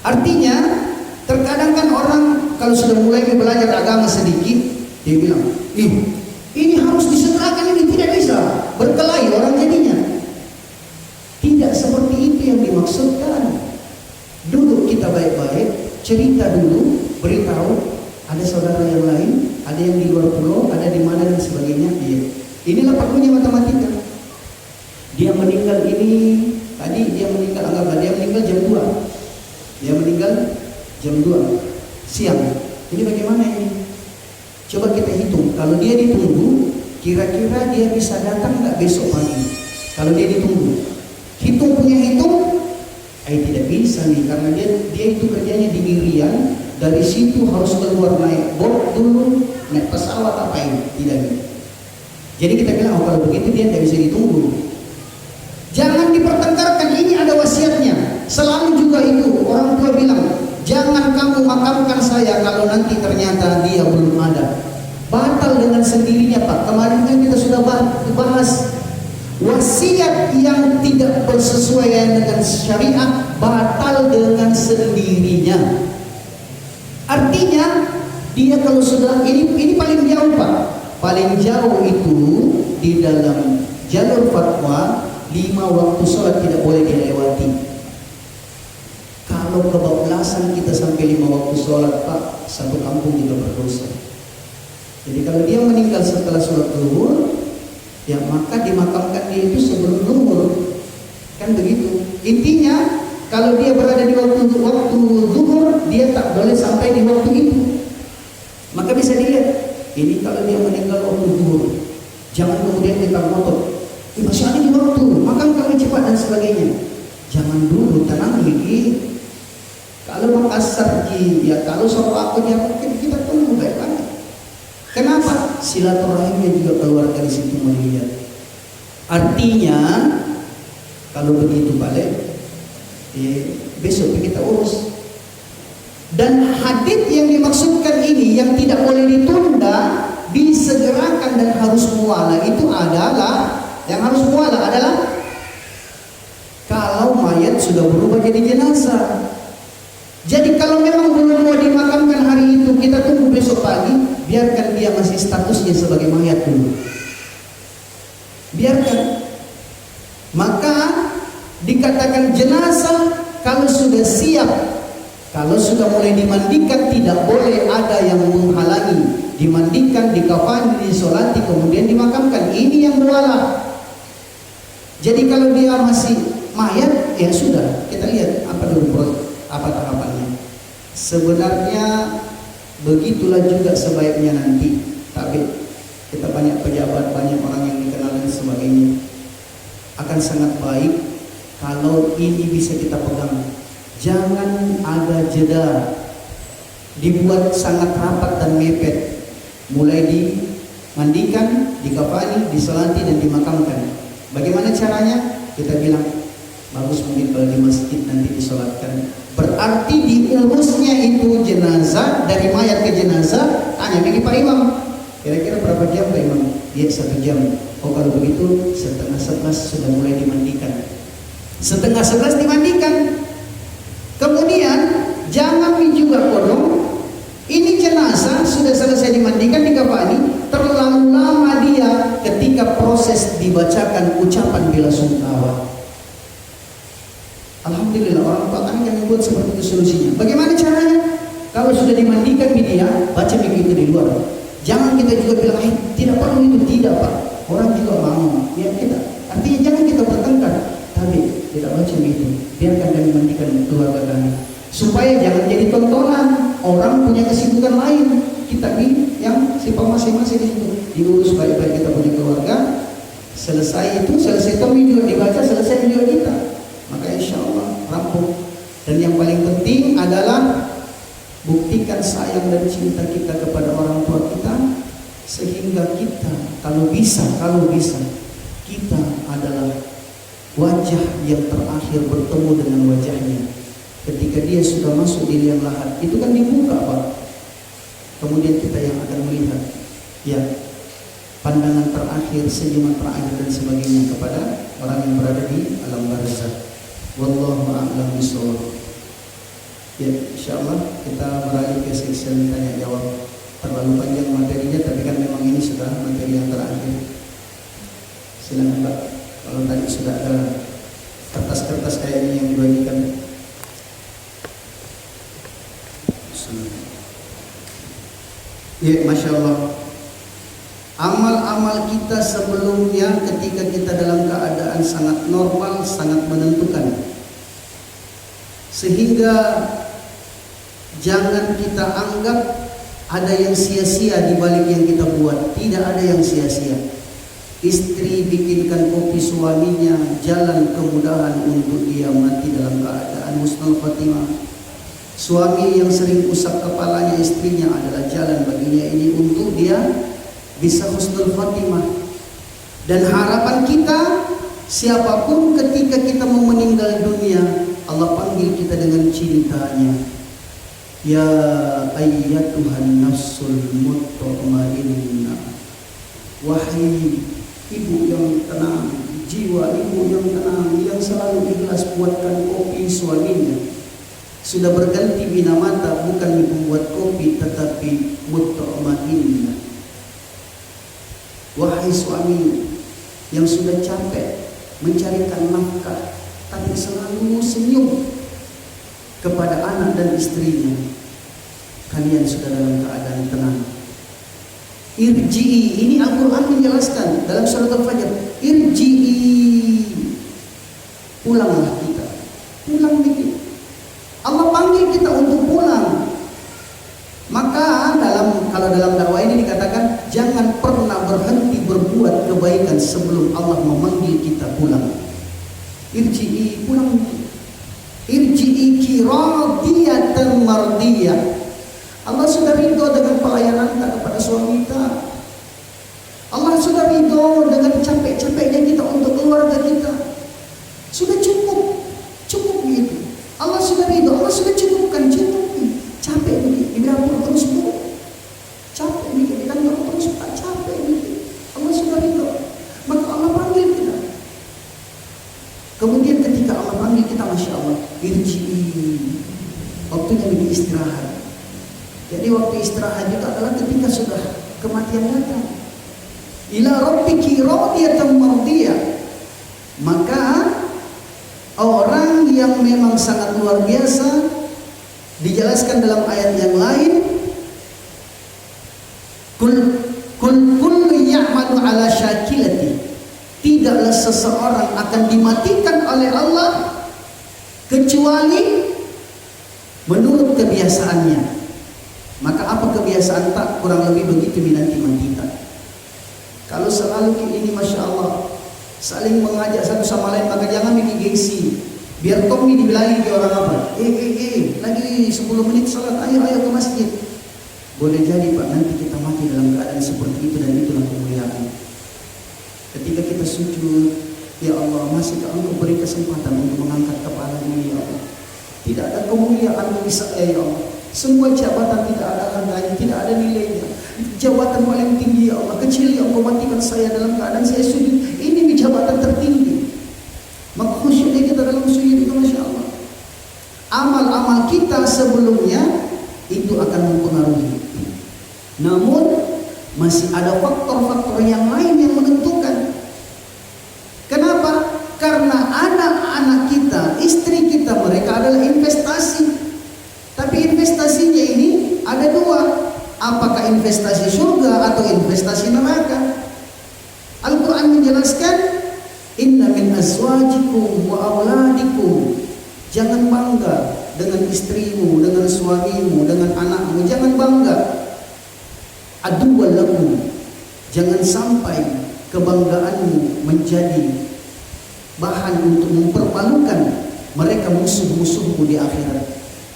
Artinya, terkadang kan orang kalau sudah mulai belajar agama sedikit, dia bilang, ini harus diserahkan, ini tidak bisa, berkelahi orang jadinya. Tidak seperti itu yang dimaksudkan. Duduk kita baik-baik, cerita dulu, beritahu ada saudara yang lain, ada yang di luar pulau, ada di mana dan sebagainya. Inilah perlunya matematika. Dia meninggal anggaplah dia meninggal jam 2. Dia meninggal jam 2 siang. Ini bagaimana ini? Coba kita hitung. Kalau dia ditunggu, kira-kira dia bisa datang nggak besok pagi? Kalau dia ditunggu, hitung, tidak bisa nih, karena dia itu kerjanya di Irian. Dari situ harus keluar naik boat dulu, naik pesawat apa ini? Tidak bisa. Jadi kita bilang, kalau begitu dia tidak bisa ditunggu. Jangan dipertengkarkan, ini ada wasiatnya. Selalu juga itu orang tua bilang, jangan kamu makamkan saya kalau nanti ternyata dia belum ada. Batal dengan sendirinya, Pak. Kemarin kan kita sudah bahas wasiat yang tidak bersesuaian dengan syariat batal dengan sendirinya. Artinya dia kalau sudah ini paling jauh, Pak. Paling jauh itu di dalam jalur fatwa 5 waktu sholat tidak boleh dilewati. Kalau kebablasan kita sampai 5 waktu sholat, Pak, satu kampung kita berdosa. Jadi kalau dia meninggal setelah sholat zuhur, ya maka dimakamkan dia itu sebelum zuhur. Kan begitu. Intinya kalau dia berada di waktu zuhur, dia tak boleh sampai di waktu itu. Maka bisa dilihat, ini kalau dia meninggal waktu zuhur, jangan kemudian kita ngotot, masih ada di waktu, makam kami cepat dan sebagainya. Jangan dulu, tenang lagi. Kalau Makassar, ya kalau soal aku dia mungkin kita tunggu baik-baik. Kenapa? Silaturahimnya juga keluarga di situ melihat. Artinya kalau begitu balik, besok kita urus. Dan hadits yang dimaksudkan ini yang tidak boleh ditunda, disegerakan dan harus mualah itu adalah kalau mayat sudah berubah jadi jenazah. Jadi kalau memang belum mau dimakamkan hari itu, kita tunggu besok pagi, biarkan dia masih statusnya sebagai mayat dulu. Biarkan. Maka dikatakan jenazah kalau sudah siap, kalau sudah mulai dimandikan, tidak boleh ada yang menghalangi. Dimandikan, dikafani, disolati, kemudian dimakamkan. Ini yang mualah. Jadi kalau dia masih mayat, ya sudah, kita lihat apa tahapannya. Sebenarnya begitulah juga sebaiknya nanti. Tapi kita banyak pejabat, banyak orang yang dikenal dan sebagainya. Akan sangat baik kalau ini bisa kita pegang. Jangan ada jeda, dibuat sangat rapat dan mepet. Mulai dimandikan, dikafani, disolati dan dimakamkan. Bagaimana caranya? Kita bilang bagus mungkin kalau di masjid nanti disolatkan. Berarti diurusnya itu jenazah, dari mayat ke jenazah. Tanya lagi Pak Imam, kira-kira berapa jam Pak Imam? Ya 1 jam. Oh kalau begitu 10:30 sudah mulai dimandikan. 10:30 dimandikan. Kemudian jangan juga kodong. Ini jenazah sudah selesai dimandikan, dikafani, terlalu lama dia ketika proses dibacakan ucapan bela sungkawa. Alhamdulillah orang tua kami yang membuat seperti itu solusinya. Bagaimana caranya? Kalau sudah dimandikan dia, baca begitu di luar. Jangan kita juga bilang, tidak perlu itu, tidak Pak. Orang juga mau, ya kita. Artinya jangan kita bertengkar. Tapi tidak baca begitu. Biarkan kami mandikan keluarga kami. Supaya jangan jadi tontonan. Orang punya kesibukan lain. Kita ini yang sifat masing-masing di situ. Diurus baik-baik kita punya keluarga. Selesai itu, selesai tomi juga dibaca, selesai juga kita. Maka insya Allah rampung. Dan yang paling penting adalah buktikan sayang dan cinta kita kepada orang tua kita, sehingga kita kalau bisa kita adalah wajah yang terakhir bertemu dengan wajahnya. Ketika dia sudah masuk di liang lahat, itu kan dibuka Pak. Kemudian kita yang akan melihat ya pandangan terakhir, senyuman terakhir dan sebagainya kepada orang yang berada di alam barzakh. Wallahu a'lam bishawab. Ya, insyaallah kita beralih ke section tanya jawab. Terlalu panjang materinya, tapi kan memang ini sudah materi yang terakhir. Silakan Pak. Kalau tadi sudah ada kertas-kertas kayak ini yang dibagikan. Ya, Masya Allah. Amal-amal kita sebelumnya ketika kita dalam keadaan sangat normal, sangat menentukan. Sehingga jangan kita anggap ada yang sia-sia di balik yang kita buat. Tidak ada yang sia-sia. Istri bikinkan kopi suaminya, jalan kemudahan untuk dia mati dalam keadaan husnul khatimah. Suami yang sering usap kepalanya istrinya adalah jalan baginya ini untuk dia bisa husnul khatimah. Dan harapan kita, siapapun ketika kita mau meninggal dunia, Allah panggil kita dengan cintanya. Ya ayyatuhan nafsul mutmainnah. Wahai ibu yang tenang, jiwa ibu yang tenang, yang selalu ikhlas buatkan kopi suaminya. Sudah berganti bina mata, bukan membuat kopi tetapi mutmainnah. Wahai suami yang sudah capek mencarikan nafkah, tapi selalu senyum kepada anak dan istrinya, kalian sudah dalam keadaan tenang. Irji'i, ini Al-Quran menjelaskan dalam surat Al-Fajr. Irji'i, pulanglah kita. Pulang dikit. Allah panggil kita untuk pulang. Maka kalau dalam dakwah ini dikatakan jangan pernah berhenti berbuat kebaikan sebelum Allah memanggil kita pulang. Irji'i, pulang dikit. Irji'i kiradiyatan mardiyah. Allah sudah ridho dengan pelayanan kita kepada suami kita. Allah sudah ridho dengan capek-capeknya kita untuk keluarga kita. Sudah cukup gitu. Allah sudah ridho, Allah sudah cukupkan, cukup. Capek nih, di dapur terus Bu. Capek nih, di kantor terus Pak, capek nih. Allah sudah ridho. Maka Allah panggil kita. Kemudian ketika Allah panggil kita, Masya Allah, irji'i, waktunya bagi istirahat. Jadi waktu istirahat juga adalah ketika sudah kematian datang. Ila rabbiki radiyatan mardiyah. Maka memang sangat luar biasa. Dijelaskan dalam ayat yang lain, kullu ya'malu ala syakilati. Tidaklah seseorang akan dimatikan oleh Allah kecuali menurut kebiasaannya. Maka apa kebiasaan tak? Kurang lebih begitu minanti mantita. Kalau selalu ini Masya Allah saling mengajak satu sama lain, maka jangan bikin gengsi. Biar Tommy dibilangin ke orang apa? Lagi 10 menit salat, ayo ke masjid. Boleh jadi Pak, nanti kita mati dalam keadaan seperti itu, dan itulah kemuliaan. Ketika kita sujud, ya Allah, masih Engkau beri kesempatan untuk mengangkat kepala ini, ya Allah. Tidak ada kemuliaan bagi saya, ya Allah. Semua jabatan tidak ada harganya, tidak ada nilainya. Jabatan paling tinggi, ya Allah, kecil yang Engkau matikan saya dalam keadaan saya sujud. Ini jabatan tertinggi. Maka khusyuknya kita dalam sujud itu Masya Allah. Amal-amal kita sebelumnya itu akan mempengaruhi. Namun masih ada faktor-faktor yang lain yang menentukan. Kenapa? Karena anak-anak kita, istri kita, mereka adalah investasi. Tapi investasinya ini ada dua. Apakah investasi surga atau investasi neraka? Al-Quran menjelaskan, inna min azwajikum wa awladikum. Jangan bangga dengan istrimu, dengan suamimu, dengan anakmu. Jangan bangga. Aduwwal lakum. Jangan sampai kebanggaanmu menjadi bahan untuk mempermalukan mereka musuh-musuhmu di akhirat.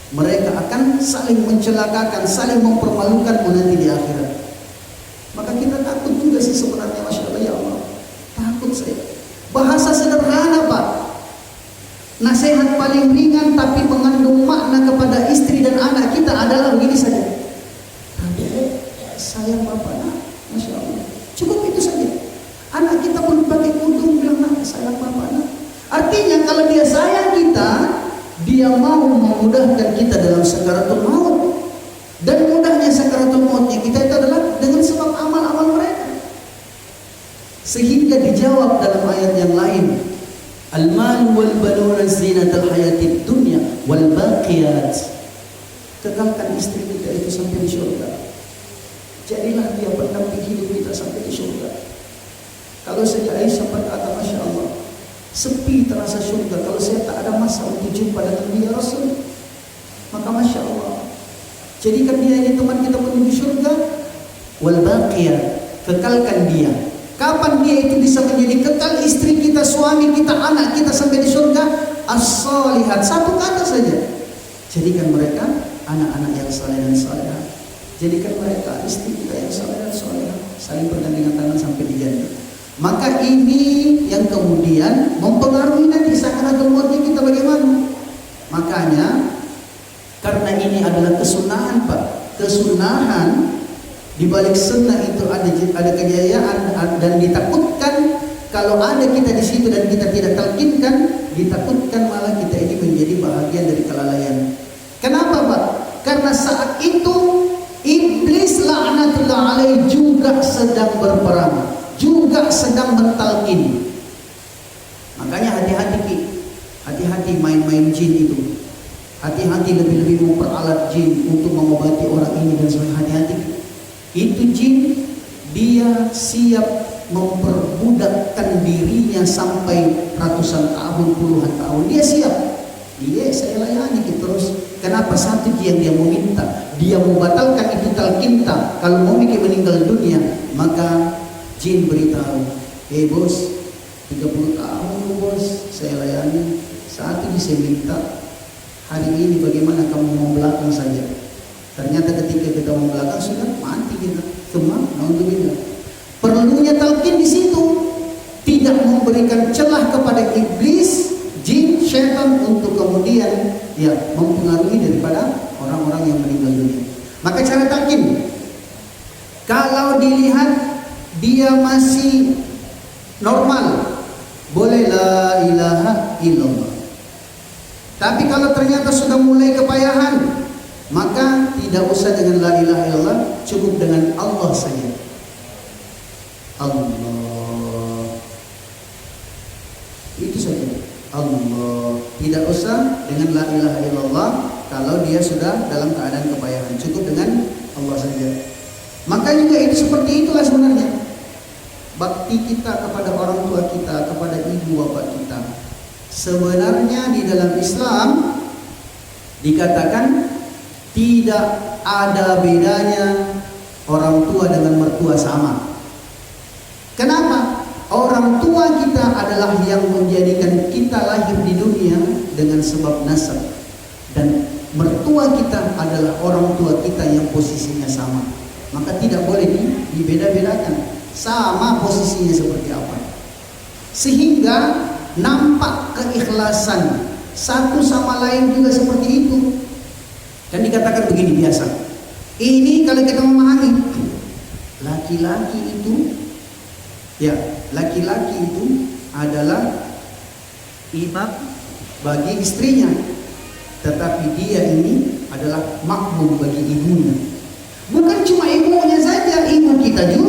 Mereka akan saling mencelakakan, saling mempermalukanmu nanti di akhirat. Maka kita takut juga sih sebenarnya, Masya Allah, ya Allah. Takut saya. Bahasa sederhana Pak, nasihat paling ringan tapi mengandung makna kepada istri dan anak kita adalah begini saja. Sayang Bapak, nak, Masya Allah. Cukup itu saja. Anak kita pun pakai kudung bilang, nak, sayang Bapak, nak. Artinya kalau dia sayang kita, dia mau memudahkan kita dalam sakaratul maut. Dan mudahnya sakaratul mautnya kita itu adalah dengan sebab amal-amal mereka. Sehingga dijawab dalam ayat yang lain, al-mal wal banuna zinatul hayatid dunya wal baqiyat. Kekalkan istri kita itu sampai di surga. Jadilah dia pendamping hidup kita sampai di surga. Kalau saja Aisyah berkata, Masya Allah, sepi terasa surga kalau saya tak ada masa untuk jumpa dengan dia Rasul. Maka Masya Allah, jadikan dia ini teman kita menuju surga. Wal baqiyat, kekalkan dia. Kapan dia itu bisa menjadi kekal? Istri kita, suami kita, anak kita sampai di surga. As-solihat, satu kata saja. Jadikan mereka anak-anak yang saleh dan salehah. Jadikan mereka istri kita yang saleh dan salehah, saling bergandengan tangan sampai di jannah. Maka ini yang kemudian mempengaruhi nanti sakaratul mautnya kita bagaimana. Makanya karena ini adalah kesunahan Pak, kesunahan. Di balik sunnah itu ada kejayaan, dan ditakutkan kalau ada kita di situ dan kita tidak talqinkan, ditakutkan malah kita ini menjadi bahagian dari kelalaian. Kenapa Pak? Karena saat itu iblis laknatullah alaih juga sedang berperang, juga sedang mentalkin. Makanya hati-hati main-main jin itu. Hati-hati lebih-lebih memperalat jin untuk mengobati orang ini dan sebagainya. Hati-hati. Itu jin, dia siap memperbudakkan dirinya sampai ratusan tahun, puluhan tahun. Dia siap. Iya, saya layani terus. Kenapa? Satu yang dia mau minta, dia mau batalkan itu talqinta. Kalau mau mikir meninggal dunia, maka jin beritahu, bos, 30 tahun bos saya layani. Satu saya minta, hari ini bagaimana kamu mau belakang saja. Ternyata ketika kita mau belakang sudah mati kita. Cuma naudzubillah. Perlunya talqin di situ, tidak memberikan celah kepada iblis, jin, syaitan untuk kemudian ya mempengaruhi daripada orang-orang yang meninggal dunia. Maka cara talqin, kalau dilihat dia masih normal, boleh la ilaha illallah. Tapi kalau ternyata sudah mulai kepayahan, maka tidak usah dengan la ilaha illallah, cukup dengan Allah saja. Allah, itu saja. Allah, tidak usah dengan dia sudah dalam keadaan kepayahan. Cukup dengan Allah saja. Maka juga itu seperti itulah sebenarnya bakti kita kepada orang tua kita, kepada ibu bapak kita. Sebenarnya di dalam Islam dikatakan tidak ada bedanya orang tua dengan mertua sama. Kenapa? Orang tua kita adalah yang menjadikan kita lahir di dunia dengan sebab nasab, dan mertua kita adalah orang tua kita yang posisinya sama. Maka tidak boleh dibeda-bedakan, sama posisinya seperti apa. Sehingga nampak keikhlasan satu sama lain juga seperti itu. Dan dikatakan begini biasa. Ini kalau kita memahami, laki-laki itu adalah imam bagi istrinya, tetapi dia ini adalah makmum bagi ibunya. Bukan cuma ibunya saja, ibu kita juga